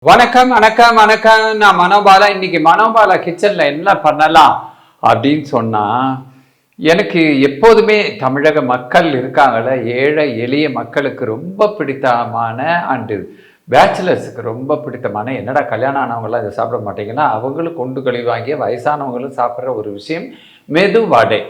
வணக்கம் வணக்கம் வணக்கம். நான் மனோபாலா. இன்னைக்கு மனோபாலா கிச்சன்ல என்ன பண்ணலாம் அப்படின்னு சொன்னா, எனக்கு எப்போதுமே தமிழக மக்கள் இருக்காங்கள, ஏழை எளிய மக்களுக்கு ரொம்ப பிடித்தமான அண்டு பேச்சுலர்ஸுக்கு ரொம்ப பிடித்தமான, என்னடா கல்யாணம் ஆனவங்களாம் இதை சாப்பிட மாட்டீங்கன்னா, அவங்களும் கொண்டு கழிவு வாங்கிய வயசானவங்களும் சாப்பிட்ற ஒரு விஷயம் மெது வடை.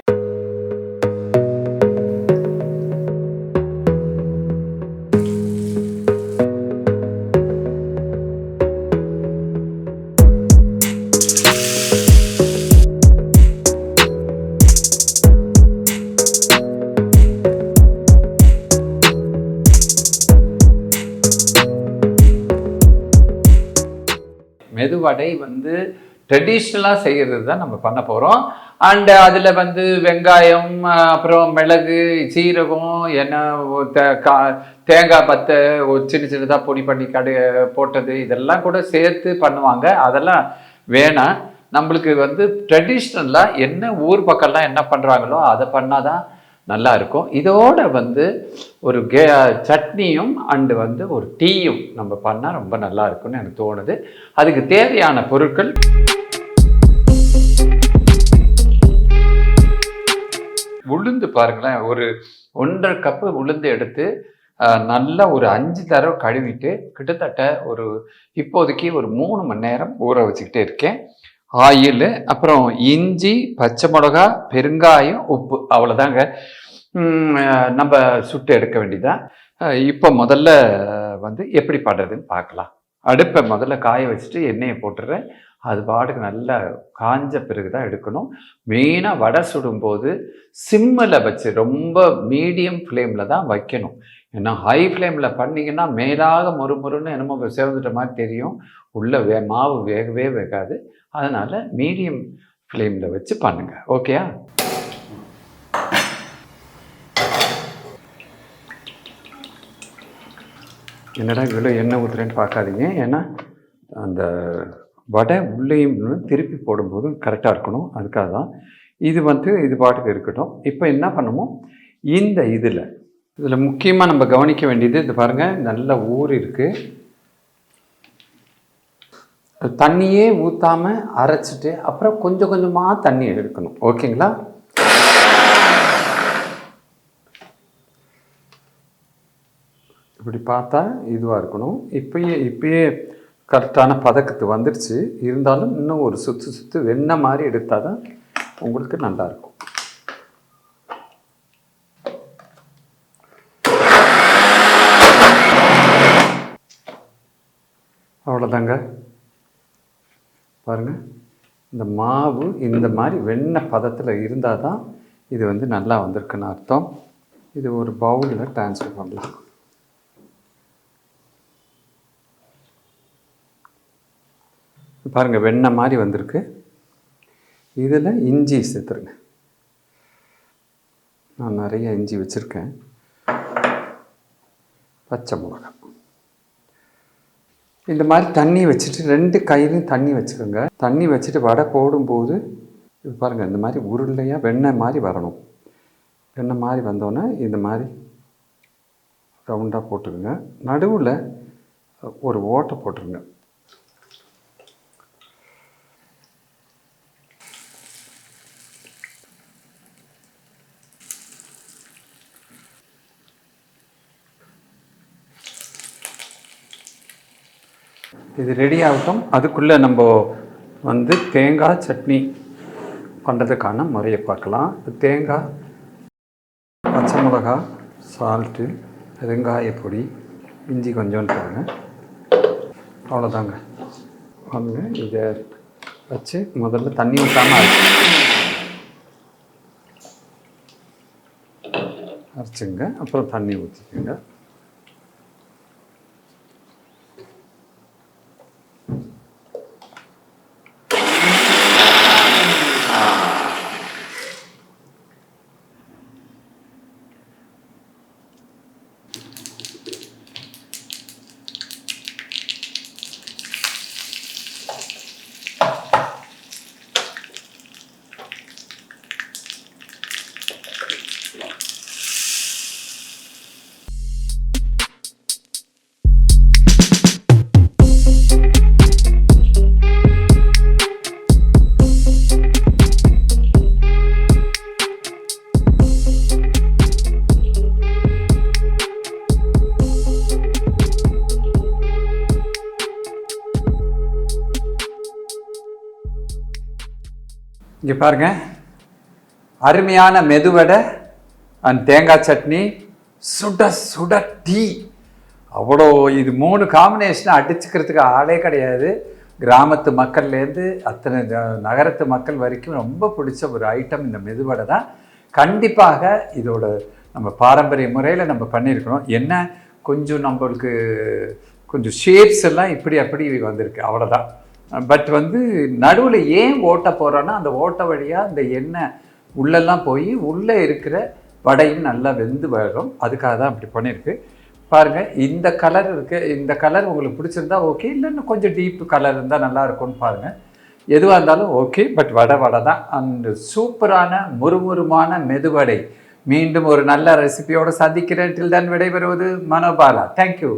மெது வடை வந்து ட்ரெடிஷ்னலாக செய்கிறது தான் நம்ம பண்ண போகிறோம். அண்டு அதில் வந்து வெங்காயம், அப்புறம் மிளகு, சீரகம், எண்ணெய், தேங்காய் பத்தை சின்ன சின்னதாக பொடி பண்ணி போட்டது இதெல்லாம் கூட சேர்த்து பண்ணுவாங்க. அதெல்லாம் வேணாம். நம்மளுக்கு வந்து ட்ரெடிஷ்னலாக என்ன ஊர் பக்கம்லாம் என்ன பண்ணுறாங்களோ அதை பண்ணால் தான் நல்லா இருக்கும். இதோட வந்து ஒரு சட்னியும் அண்டு வந்து ஒரு டீயும் நம்ம பண்ணால் ரொம்ப நல்லா இருக்கும்னு எனக்கு தோணுது. அதுக்கு தேவையான பொருட்கள் உளுந்து பாருங்களேன், ஒரு 1.5 கப்பு உளுந்து எடுத்து நல்லா ஒரு 5 தடவை கழுவிட்டு கிட்டத்தட்ட ஒரு இப்போதைக்கு ஒரு 3 மணி நேரம் ஊற வச்சுக்கிட்டே இருக்கேன். ஆயில், அப்புறம் இஞ்சி, பச்சை மிளகா, பெருங்காயம், உப்பு, அவ்வளோதாங்க. நம்ம சுட்டு எடுக்க வேண்டியதான். இப்போ முதல்ல வந்து எப்படி பண்ணுறதுன்னு பார்க்கலாம். அடுப்பை முதல்ல காய வச்சுட்டு எண்ணெயை போட்டுடுறேன். அது பாட்டுக்கு நல்லா காஞ்ச பிறகு தான் எடுக்கணும். மெயினாக வடை சுடும்போது சிம்மில் வச்சு ரொம்ப மீடியம் ஃப்ளேமில் தான் வைக்கணும். ஏன்னா ஹை ஃப்ளேமில் பண்ணிங்கன்னா மேலாக மொறுமொறுன்னு என்னமோ சேர்ந்துட்ட மாதிரி தெரியும். உள்ளே மாவு வேகவே வேகாது. அதனால் மீடியம் ஃப்ளேமில் வச்சு பண்ணுங்கள். ஓகேயா? என்னடா இவ்வளோ எண்ணெய் ஊற்றுறேன்னு பார்க்காதீங்க. ஏன்னா அந்த வடை உள்ளேயும் திருப்பி போடும்போது கரெக்டாக இருக்கணும். அதுக்காக தான் இது வந்து இது பாட்டுக்கு இருக்கட்டும். இப்போ என்ன பண்ணுமோ, இந்த இதில் முக்கியமாக நம்ம கவனிக்க வேண்டியது, இது பாருங்கள், நல்ல ஊர் இருக்குது. தண்ணியே ஊற்றாமல் அரைச்சிட்டு அப்புறம் கொஞ்சம் கொஞ்சமாக தண்ணி எடுக்கணும். ஓகேங்களா? இப்படி பார்த்தா இதுவாக இருக்கணும். இப்பயே கரெக்டான பதக்கத்து வந்துடுச்சு. இருந்தாலும் இன்னும் ஒரு சுற்று வெண்ணெய் மாதிரி எடுத்தால் தான் உங்களுக்கு நல்லாயிருக்கும். அவ்வளோதாங்க. பாருங்கள், இந்த மாவு இந்த மாதிரி வெண்ணெய் பதத்தில் இருந்தால் தான் இது வந்து நல்லா வந்திருக்குன்னு அர்த்தம். இது ஒரு பவுலில் ட்ரான்ஸ்ஃபர் பண்ணலாம். பாருங்கள், வெண்ணெய் மாதிரி வந்திருக்கு. இதில் இஞ்சி சேர்த்துருங்க. நான் நிறைய இஞ்சி வச்சுருக்கேன். பச்சை மிளகாய். இந்த மாதிரி தண்ணி வச்சுட்டு 2 கையிலையும் தண்ணி வச்சுக்கோங்க. தண்ணி வச்சுட்டு வடை போடும்போது இது பாருங்கள், இந்த மாதிரி உருளையாக வெண்ணெய் மாதிரி வரணும். வெண்ணெய் மாதிரி வந்தோன்னே இந்த மாதிரி ரவுண்டாக போட்டுருங்க. நடுவில் ஒரு ஓட்டை போட்டுருங்க. இது ரெடி ஆகட்டும். அதுக்குள்ளே நம்ம வந்து தேங்காய் சட்னி பண்ணுறதுக்கான முறையை பார்க்கலாம். தேங்காய், பச்சை மிளகா, சால்ட்டு, வெங்காயப்பொடி, இஞ்சி கொஞ்சோன்னு போடுங்க. அவ்வளோதாங்க. வாங்க, இதை வச்சு முதல்ல தண்ணி ஊற்றாமல் அரைச்சிங்க. அப்புறம் தண்ணி ஊற்றிக்கோங்க. இங்கே பாருங்கள், அருமையான மெதுவடை அண்ட் தேங்காய் சட்னி, சுட சுட டீ. அவ்வளோ இது 3 காம்பினேஷனை அடிச்சுக்கிறதுக்கு ஆளே கிடையாது. கிராமத்து மக்கள்லேருந்து அத்தனை நகரத்து மக்கள் வரைக்கும் ரொம்ப பிடிச்ச ஒரு ஐட்டம் இந்த மெதுவடை தான். கண்டிப்பாக இதோட நம்ம பாரம்பரிய முறையில் நம்ம பண்ணியிருக்கணும். என்ன கொஞ்சம் நம்மளுக்கு கொஞ்சம் ஷேப்ஸ் எல்லாம் இப்படி அப்படி வந்திருக்கு, அவ்வளோதான். பட் நடுவில் ஏன் ஓட்டை போகிறோன்னா, அந்த ஓட்டை வழியாக இந்த எண்ணெய் உள்ளெல்லாம் போய் உள்ளே இருக்கிற வடையும் நல்லா வெந்து வரும். அதுக்காக தான் அப்படி பண்ணியிருக்கு. பாருங்கள், இந்த கலர் இருக்குது. இந்த கலர் உங்களுக்கு பிடிச்சிருந்தா ஓகே, இல்லைன்னா கொஞ்சம் டீப் கலர் இருந்தால் நல்லா இருக்கும்னு பாருங்கள். எதுவாக இருந்தாலும் ஓகே. பட் வடை தான். அந்த சூப்பரான முறுமுறுமான மெதுவடை. மீண்டும் ஒரு நல்ல ரெசிபியோடு சந்திக்கிறேன். டில் தென் விடைபெறுவது மனோபாலா. தேங்க்யூ.